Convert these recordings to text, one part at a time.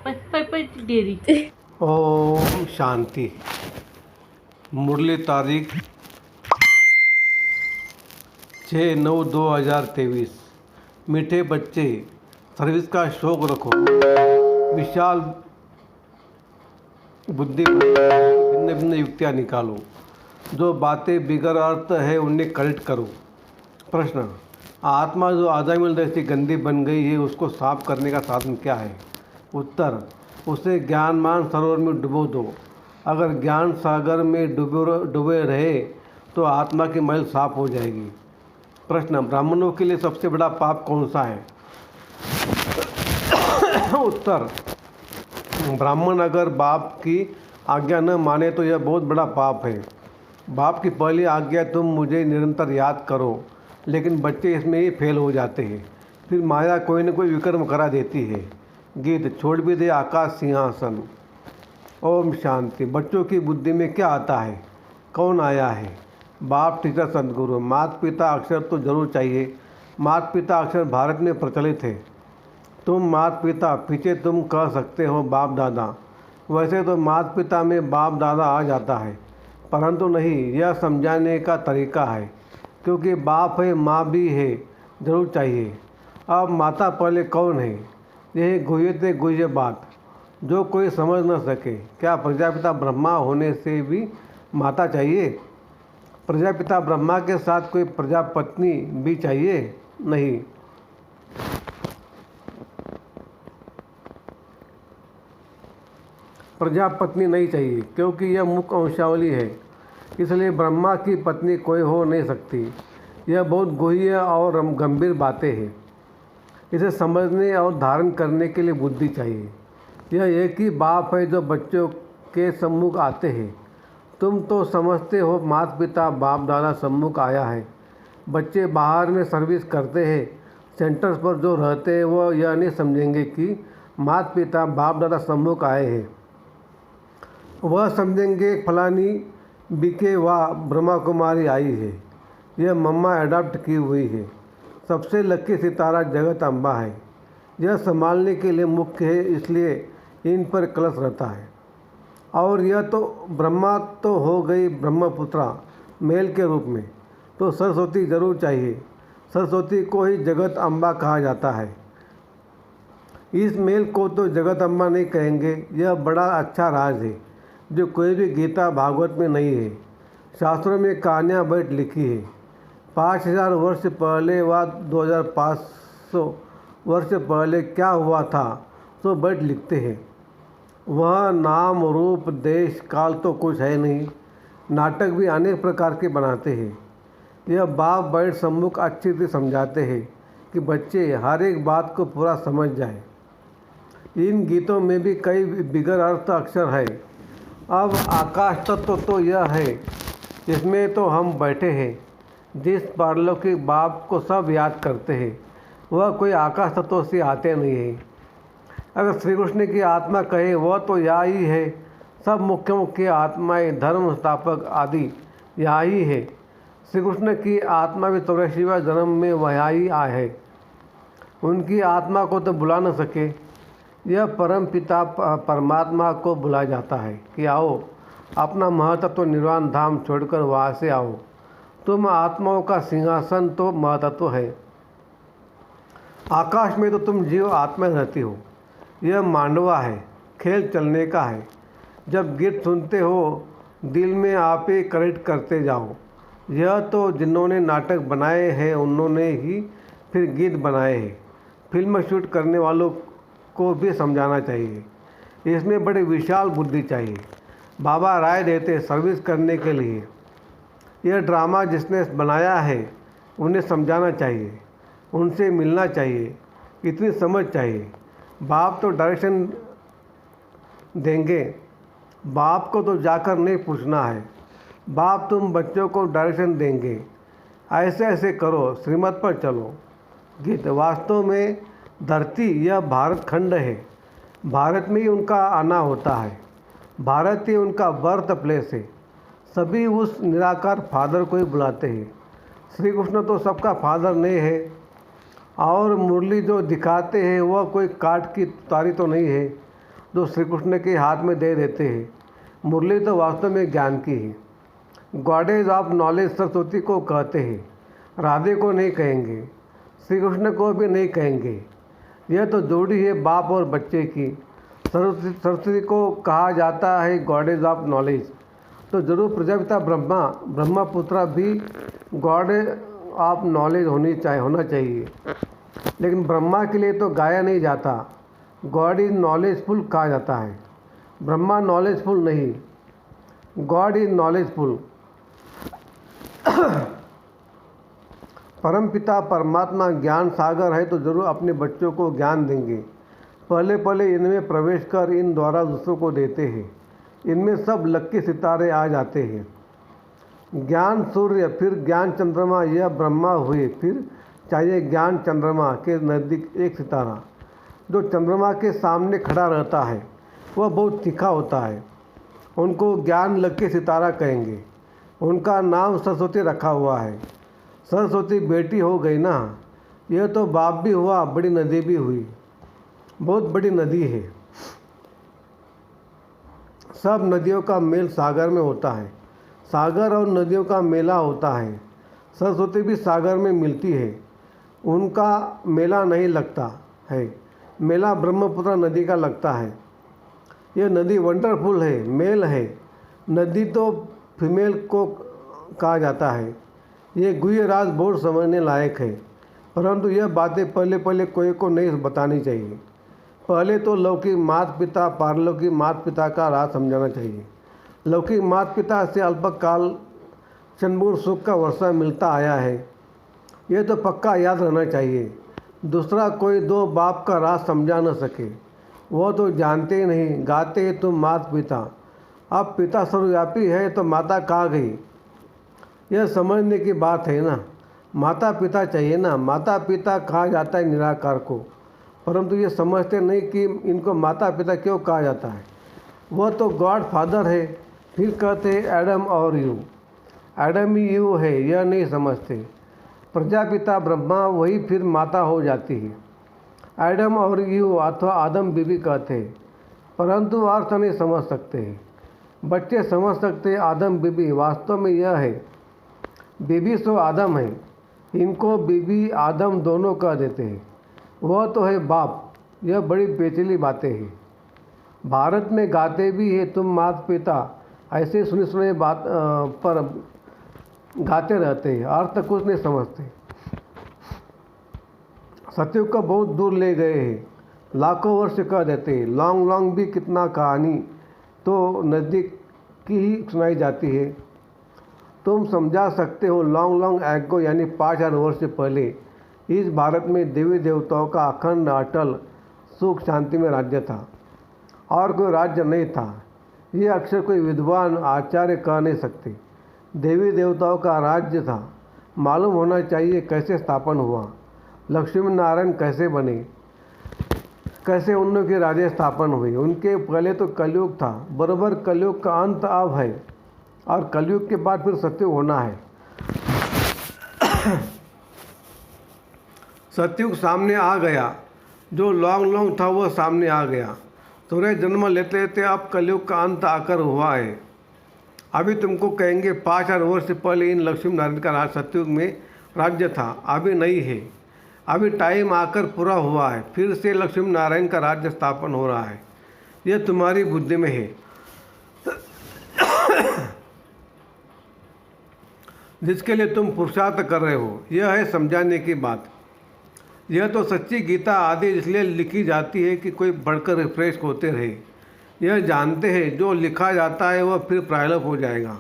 Dairy. Om Shanti. मुरली तारीख 6/9/2023। मीठे बच्चे, सर्विस का शौक रखो, विशाल बुद्धि, भिन्न भिन्न युक्तियाँ निकालो, जो बातें बिगर अर्थ है उन्हें करेक्ट करो। प्रश्न: आत्मा जो आजामिल जैसी गंदी बन गई है उसको साफ करने का साधन क्या है? उत्तर: उसे ज्ञानमान सरोवर में डुबो दो। अगर ज्ञान सागर में डूबे रहे तो आत्मा की मैल साफ हो जाएगी। प्रश्न: ब्राह्मणों के लिए सबसे बड़ा पाप कौन सा है? उत्तर: ब्राह्मण अगर बाप की आज्ञा न माने तो यह बहुत बड़ा पाप है। बाप की पहली आज्ञा तुम मुझे निरंतर याद करो, लेकिन बच्चे इसमें ही फेल हो जाते हैं। फिर माया कोई न कोई विक्रम करा देती है। गीत: छोड़ भी दे आकाश सिंहासन। ओम शांति। बच्चों की बुद्धि में क्या आता है? कौन आया है? बाप, टीचर, सदगुरु। माता पिता अक्षर तो जरूर चाहिए। माता पिता अक्षर भारत में प्रचलित है। तुम माता पिता, पीछे तुम कह सकते हो बाप दादा। वैसे तो माता पिता में बाप दादा आ जाता है, परंतु नहीं, यह समझाने का तरीका है। क्योंकि बाप है, माँ भी है, जरूर चाहिए। अब माता पहले कौन है? यही गुह्यते गुह्य बात जो कोई समझ न सके। क्या प्रजापिता ब्रह्मा होने से भी माता चाहिए? प्रजापिता ब्रह्मा के साथ कोई प्रजापत्नी भी चाहिए? नहीं। प्रजापत्नी नहीं चाहिए क्योंकि यह मुख्य वंशावली है, इसलिए ब्रह्मा की पत्नी कोई हो नहीं सकती। यह बहुत गुह्य और गंभीर बातें हैं। इसे समझने और धारण करने के लिए बुद्धि चाहिए। यह एक ही बाप है जो बच्चों के सम्मुख आते हैं। तुम तो समझते हो माता पिता बाप दादा सम्मुख आया है। बच्चे बाहर में सर्विस करते हैं, सेंटर्स पर जो रहते हैं वो यह नहीं समझेंगे कि माता पिता बाप दादा सम्मुख आए हैं। वह समझेंगे फलानी बीके व ब्रह्मा कुमारी आई है, यह मम्मा अडॉप्ट की हुई है। सबसे लकी सितारा जगत अम्बा है। यह संभालने के लिए मुख्य है, इसलिए इन पर कलश रहता है। और यह तो ब्रह्मा तो हो गई ब्रह्मपुत्रा मेल के रूप में, तो सरस्वती जरूर चाहिए। सरस्वती को ही जगत अम्बा कहा जाता है। इस मेल को तो जगत अम्बा नहीं कहेंगे। यह बड़ा अच्छा राज है जो कोई भी गीता भागवत में नहीं है। शास्त्रों में कहानियाँ बैठ लिखी है। 5000 वर्ष पहले व 2500 वर्ष पहले क्या हुआ था तो बैठ लिखते हैं। वह नाम रूप देश काल तो कुछ है नहीं। नाटक भी अनेक प्रकार के बनाते हैं। यह बाप बैठ सम्मुख अच्छी तरह समझाते हैं कि बच्चे हर एक बात को पूरा समझ जाए। इन गीतों में भी कई बिगर अर्थ अक्षर है। अब आकाश तत्व तो यह है, इसमें तो हम बैठे हैं। जिस पारलौकिक बाप को सब याद करते हैं वह कोई आकाश तत्व से आते नहीं है। अगर श्री कृष्ण की आत्मा कहे वह तो यह ही है। सब मुख्य मुख्य आत्माएं, धर्म स्थापक आदि यह ही है। श्री कृष्ण की आत्मा भी 84वें जन्म में वह ही आए है। उनकी आत्मा को तो बुला न सके। यह परम पिता परमात्मा को बुलाया जाता है कि आओ, अपना महतत्व निर्वाण धाम छोड़कर वहाँ से आओ। तुम आत्माओं का सिंहासन तो महतत्व है। आकाश में तो तुम जीव आत्मा रहती हो। यह मांडवा है, खेल चलने का है। जब गीत सुनते हो दिल में आप ही करेक्ट करते जाओ। यह तो जिन्होंने नाटक बनाए हैं उन्होंने ही फिर गीत बनाए हैं। फिल्म शूट करने वालों को भी समझाना चाहिए। इसमें बड़ी विशाल बुद्धि चाहिए। बाबा राय देते सर्विस करने के लिए। यह ड्रामा जिसने बनाया है उन्हें समझाना चाहिए, उनसे मिलना चाहिए, इतनी समझ चाहिए। बाप तो डायरेक्शन देंगे, बाप को तो जाकर नहीं पूछना है। बाप तुम बच्चों को डायरेक्शन देंगे, ऐसे ऐसे करो, श्रीमत पर चलो। गीत: वास्तव में धरती यह भारत खंड है। भारत में ही उनका आना होता है। भारत ही उनका बर्थ प्लेस है। सभी उस निराकार फादर को ही बुलाते हैं। श्री कृष्ण तो सबका फादर नहीं है। और मुरली जो दिखाते हैं वह कोई काट की तारी तो नहीं है। जो श्री कृष्ण के हाथ में दे देते हैं। मुरली तो वास्तव में ज्ञान की है। गॉडेज ऑफ नॉलेज सरस्वती को कहते हैं, राधे को नहीं कहेंगे, श्री कृष्ण को भी नहीं कहेंगे। यह तो जोड़ी है बाप और बच्चे की। सरस्वती को कहा जाता है गॉडेज ऑफ नॉलेज, तो जरूर प्रजापिता ब्रह्मपुत्र भी गॉड ऑफ नॉलेज होना चाहिए। लेकिन ब्रह्मा के लिए तो गाया नहीं जाता, गॉड इज नॉलेजफुल कहा जाता है। ब्रह्मा नॉलेजफुल नहीं, गॉड इज नॉलेजफुल। परमपिता परमात्मा ज्ञान सागर है, तो जरूर अपने बच्चों को ज्ञान देंगे। पहले पहले इनमें प्रवेश कर इन द्वारा दूसरों को देते हैं। इनमें सब लक्की सितारे आ जाते हैं। ज्ञान सूर्य, फिर ज्ञान चंद्रमा, यह ब्रह्मा हुए। फिर चाहिए ज्ञान चंद्रमा के नज़दीक एक सितारा जो चंद्रमा के सामने खड़ा रहता है, वह बहुत तीखा होता है। उनको ज्ञान लक्की सितारा कहेंगे। उनका नाम सरस्वती रखा हुआ है। सरस्वती बेटी हो गई ना, यह तो बाप भी हुआ, बड़ी नदी भी हुई। बहुत बड़ी नदी है। सब नदियों का मेल सागर में होता है। सागर और नदियों का मेला होता है। सरस्वती भी सागर में मिलती है, उनका मेला नहीं लगता है। मेला ब्रह्मपुत्र नदी का लगता है। यह नदी वंडरफुल है, मेल है। नदी तो फीमेल को कहा जाता है। ये गुह्य राज बहुत समझने लायक है, परंतु यह बातें पहले पहले कोई को नहीं बतानी चाहिए। पहले तो लौकिक माता पिता पारलौकिक माता पिता का राज समझाना चाहिए। लौकिक माता पिता से अल्पकाल क्षणभंगुर सुख का वर्षा मिलता आया है, यह तो पक्का याद रहना चाहिए। दूसरा कोई दो बाप का राज समझा न सके, वह तो जानते ही नहीं। गाते हैं तुम माता पिता, अब पिता सर्वव्यापी है तो माता कहाँ गई? यह समझने की बात है ना। माता पिता चाहिए ना। माता पिता कहा जाता है निराकार को, परंतु ये समझते नहीं कि इनको माता पिता क्यों कहा जाता है। वह तो गॉड फादर है। फिर कहते हैं एडम और यू, एडम ही यू है, यह नहीं समझते। प्रजापिता ब्रह्मा वही फिर माता हो जाती है। एडम और यू अथवा आदम बीबी कहते हैं, परंतु अर्थ नहीं समझ सकते हैं। बच्चे समझ सकते हैं आदम बीबी, वास्तव में यह है बीबी सो आदम है। इनको बीबी आदम दोनों कह देते हैं। वह तो है बाप। यह बड़ी पेचीली बातें हैं। भारत में गाते भी है तुम माता पिता, ऐसे सुने सुने बात पर गाते रहते हैं, अर्थ कुछ नहीं समझते। सतयुग को बहुत दूर ले गए हैं, लाखों वर्ष कह देते हैं। लॉन्ग लॉन्ग भी कितना कहानी तो नज़दीक की ही सुनाई जाती है। तुम समझा सकते हो लॉन्ग लॉन्ग एगो यानी 5000 वर्ष पहले इस भारत में देवी देवताओं का अखंड अटल सुख शांति में राज्य था, और कोई राज्य नहीं था। ये अक्सर कोई विद्वान आचार्य कह नहीं सकते। देवी देवताओं का राज्य था। मालूम होना चाहिए कैसे स्थापन हुआ, लक्ष्मी नारायण कैसे बने, कैसे उनके राज्य स्थापन हुई। उनके पहले तो कलयुग था, बराबर कलयुग का अंत अब है, और कलयुग के बाद फिर सतयुग होना है। सतयुग सामने आ गया, जो लॉन्ग लॉन्ग था वो सामने आ गया। सूर्य जन्म लेते लेते अब कलयुग का अंत आकर हुआ है। अभी तुमको कहेंगे 5000 वर्ष पहले इन लक्ष्मी नारायण का राज सतयुग में राज्य था, अभी नहीं है। अभी टाइम आकर पूरा हुआ है, फिर से लक्ष्मी नारायण का राज्य स्थापन हो रहा है। यह तुम्हारी बुद्धि में है, जिसके लिए तुम पुरुषार्थ कर रहे हो। यह है समझाने की बात। यह तो सच्ची गीता आदि इसलिए लिखी जाती है कि कोई बढ़कर रिफ्रेश होते रहे। यह जानते हैं जो लिखा जाता है वह फिर प्रायलप हो जाएगा।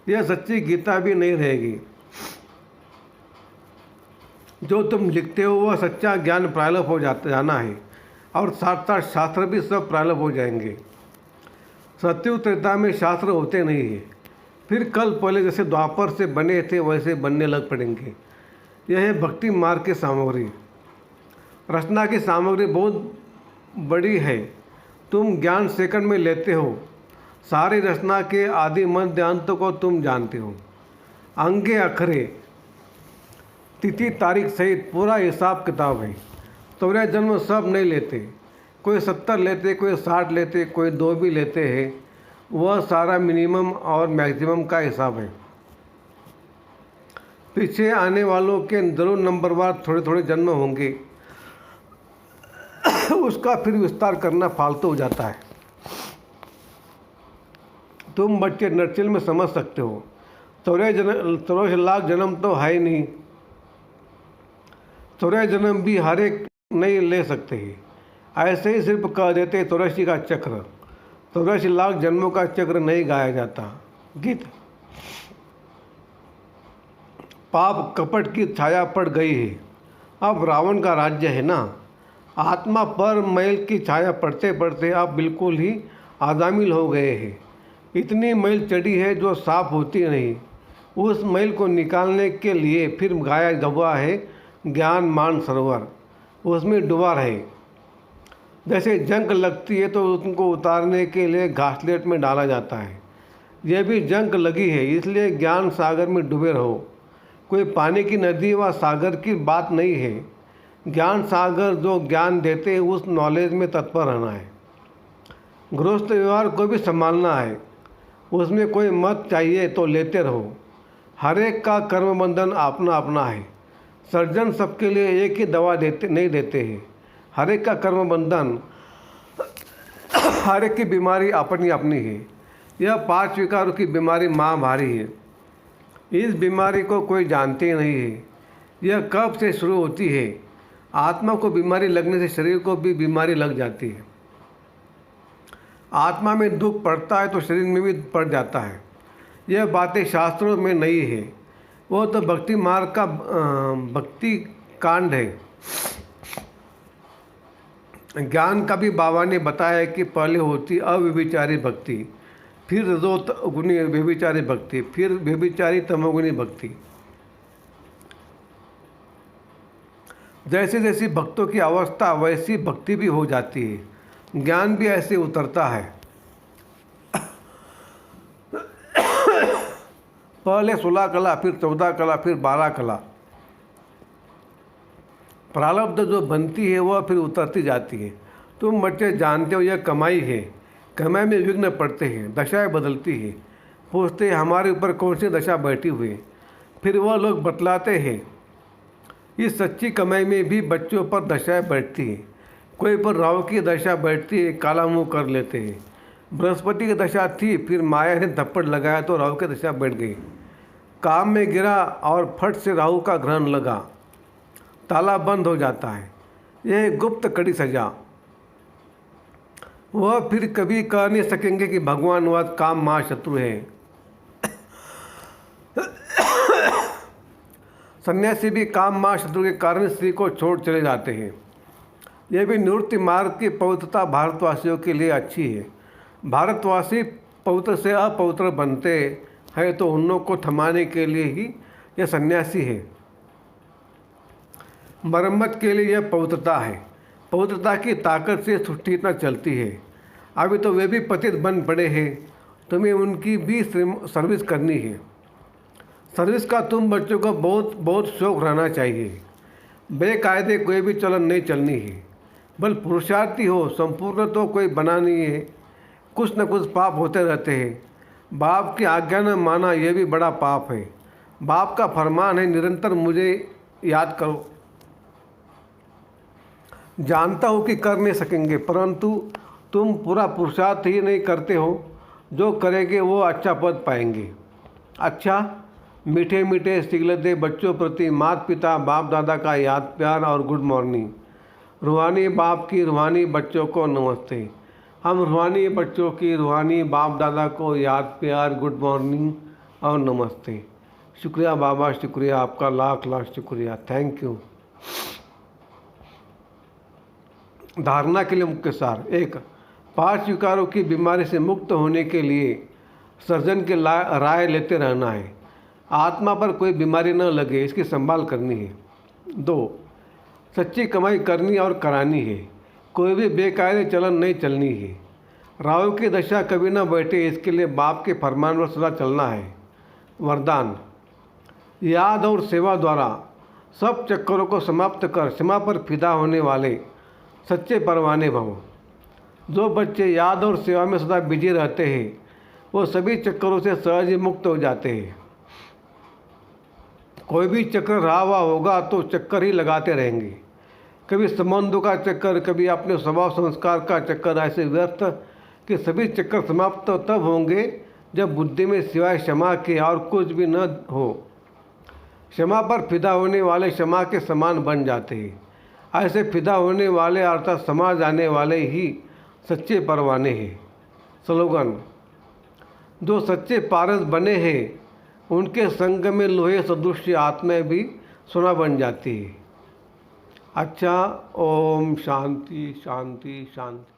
यह सच्ची गीता भी नहीं रहेगी। जो तुम लिखते हो वह सच्चा ज्ञान प्रायलप हो जाना है, और साथ साथ शास्त्र भी सब प्रायलप हो जाएंगे। सत्युग त्रेता में शास्त्र होते नहीं है, फिर कल पहले जैसे द्वापर से बने थे वैसे बनने लग पड़ेंगे। यह है भक्ति मार्ग की सामग्री। रचना की सामग्री बहुत बड़ी है। तुम ज्ञान सेकंड में लेते हो। सारी रचना के आदि मध्य अंत को तुम जानते हो। अंगे अखरे तिथि तारीख सहित पूरा हिसाब किताब है। तुम्हारे जन्म सब नहीं लेते। कोई 70 लेते, कोई 60 लेते, कोई 2 भी लेते हैं। वह सारा मिनिमम और मैक्सिमम का हिसाब है। पीछे आने वालों के जरूर नंबरवार थोड़े थोड़े जन्म होंगे, उसका फिर विस्तार करना फालतू हो जाता है। तुम बच्चे नर्चल में समझ सकते हो, 84 लाख जन्म तो है ही नहीं। 84 जन्म भी हर एक नहीं ले सकते हैं। ऐसे ही सिर्फ कह देते 84 का चक्र, 84 लाख जन्मों का चक्र नहीं गाया जाता। गीत। पाप कपट की छाया पड़ गई है, अब रावण का राज्य है ना। आत्मा पर मैल की छाया पड़ते पड़ते आप बिल्कुल ही आजामिल हो गए हैं। इतनी मैल चढ़ी है जो साफ होती नहीं। उस मैल को निकालने के लिए फिर गाया गवा है ज्ञान मान सरोवर, उसमें डुबा रहे। जैसे जंग लगती है तो उनको उतारने के लिए घासलेट में डाला जाता है। यह भी जंग लगी है, इसलिए ज्ञान सागर में डूबे रहो। कोई पानी की नदी व सागर की बात नहीं है। ज्ञान सागर जो ज्ञान देते हैं उस नॉलेज में तत्पर रहना है। गृहस्थ व्यवहार को भी संभालना है, उसमें कोई मत चाहिए तो लेते रहो। हर एक का कर्म बंधन अपना अपना है। सर्जन सबके लिए एक ही दवा नहीं देते हैं। हर एक का कर्म बंधन, हर एक की बीमारी अपनी अपनी है। यह 5 विकारों की बीमारी माँ भारी है। इस बीमारी को कोई जानते ही नहीं है। यह कब से शुरू होती है। आत्मा को बीमारी लगने से शरीर को भी बीमारी लग जाती है। आत्मा में दुख पड़ता है तो शरीर में भी पड़ जाता है। यह बातें शास्त्रों में नहीं है, वो तो भक्ति मार्ग का भक्ति कांड है। ज्ञान का भी बाबा ने बताया कि पहले होती अव्यभिचारी भक्ति, फिर रजोगुणी व्यभिचारी भक्ति, फिर व्यभिचारी तमोगुणी भक्ति। जैसे जैसी भक्तों की अवस्था वैसी भक्ति भी हो जाती है, ज्ञान भी ऐसे उतरता है। पहले 16 कला, फिर 14 कला, फिर 12 कला। प्रारब्ध जो बनती है वह फिर उतरती जाती है। तुम बच्चे जानते हो यह कमाई है, कमाई में विघ्न पड़ते हैं, दशाएं बदलती है। पूछते हैं हमारे ऊपर कौन सी दशा बैठी हुई है, फिर वह लोग बतलाते हैं इस सच्ची कमाई में भी बच्चों पर दशाएं बैठती हैं। कोई पर राहु की दशा बैठती है, काला मुंह कर लेते हैं। बृहस्पति की दशा थी, फिर माया ने थप्पड़ लगाया तो राहु की दशा बैठ गई। काम में गिरा और फट से राहु का ग्रहण लगा, ताला बंद हो जाता है। यह गुप्त कड़ी सजा। वह फिर कभी कह नहीं सकेंगे कि भगवान वह काम महाशत्रु है। सन्यासी भी काम महाशत्रु के कारण स्त्री को छोड़ चले जाते हैं। यह भी निवृत्ति मार्ग की पवित्रता भारतवासियों के लिए अच्छी है। भारतवासी पवित्र से अपवित्र बनते हैं तो उन लोगों को थमाने के लिए ही यह सन्यासी है। मरम्मत के लिए यह पवित्रता है। पवित्रता की ताकत से सृष्टि इतना चलती है। अभी तो वे भी पतित बन पड़े हैं, तुम्हें उनकी भी सर्विस करनी है। सर्विस का तुम बच्चों को बहुत बहुत शौक रहना चाहिए। बेकायदे कोई भी चलन नहीं चलनी है। बल पुरुषार्थी हो, संपूर्ण तो कोई बना नहीं है। कुछ न कुछ पाप होते रहते हैं। बाप की आज्ञा न माना यह भी बड़ा पाप है। बाप का फरमान है निरंतर मुझे याद करो। जानता हूँ कि कर नहीं सकेंगे, परंतु तुम पूरा पुरुषार्थ ही नहीं करते हो। जो करेंगे वो अच्छा पद पाएंगे। अच्छा, मीठे मीठे सिगलते बच्चों प्रति माता पिता बाप दादा का याद प्यार और गुड मॉर्निंग। रूहानी बाप की रूहानी बच्चों को नमस्ते। हम रूहानी बच्चों की रूहानी बाप दादा को याद प्यार गुड मॉर्निंग और नमस्ते। शुक्रिया बाबा, शुक्रिया आपका, लाख लाख शुक्रिया, थैंक यू। धारणा के लिए मुख्य सार। 1, 5 विकारों की बीमारी से मुक्त होने के लिए सर्जन की राय लेते रहना है। आत्मा पर कोई बीमारी न लगे इसकी संभाल करनी है। 2, सच्ची कमाई करनी और करानी है। कोई भी बेकायदे चलन नहीं चलनी है। राहु की दशा कभी न बैठे इसके लिए बाप के फरमान पर सदा चलना है। वरदान। याद और सेवा द्वारा सब चक्करों को समाप्त कर क्षमा पर फिदा होने वाले सच्चे परवाने भव। जो बच्चे याद और सेवा में सदा बिजी रहते हैं वो सभी चक्करों से सहज ही मुक्त हो जाते हैं। कोई भी चक्कर रहा हुआ होगा तो चक्कर ही लगाते रहेंगे, कभी संबंधों का चक्कर, कभी अपने स्वभाव संस्कार का चक्कर, ऐसे व्यर्थ कि सभी चक्कर समाप्त तब होंगे जब बुद्धि में सिवाय क्षमा के और कुछ भी न हो। क्षमा पर फिदा होने वाले क्षमा के समान बन जाते हैं। ऐसे फिदा होने वाले अर्थात समा जाने वाले ही सच्चे परवाने हैं। स्लोगन: जो सच्चे पारस बने हैं उनके संग में लोहे सदृश आत्माएं भी सोना बन जाती है। अच्छा, ओम शांति शांति शांति।